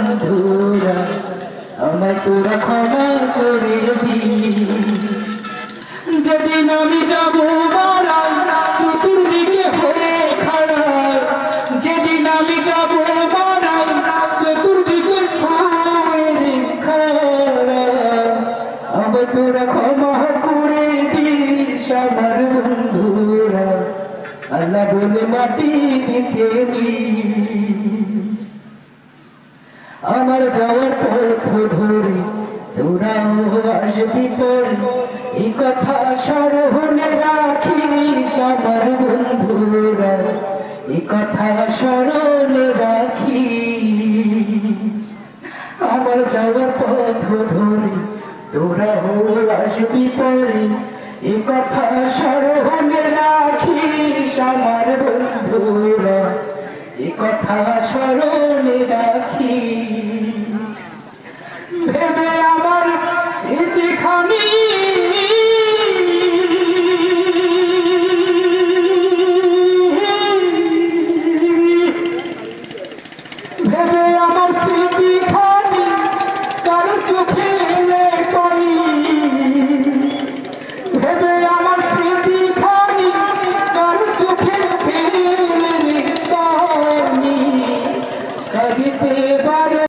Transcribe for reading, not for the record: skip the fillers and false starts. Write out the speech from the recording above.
বন্ধুরা আমায় তোরা ক্ষমা করে দিস। যেদিন আমি যাব মারা চতুর্দিকে হয়ে খাড়া, যেদিন আমি যাব মারা চতুর্দিকে হয়ে খাড়া, আমায় তোরা ক্ষমা করে দিস আমার বন্ধুরা, আল্লাহ বলে মাটি দিতে দিস। আমার যাওয়ার পথ ধরে তোরাও আসবি পরে, এই কথা স্মরণে রাখিস আমার বন্ধুরা, এই কথা স্মরণে রাখিস। আমার যাওয়ার পথ ধরে তোরাও আসবি পরে, এই কথা স্মরণে রাখিস আমার বন্ধুরা, এই কথা স্মরণে রাখিস।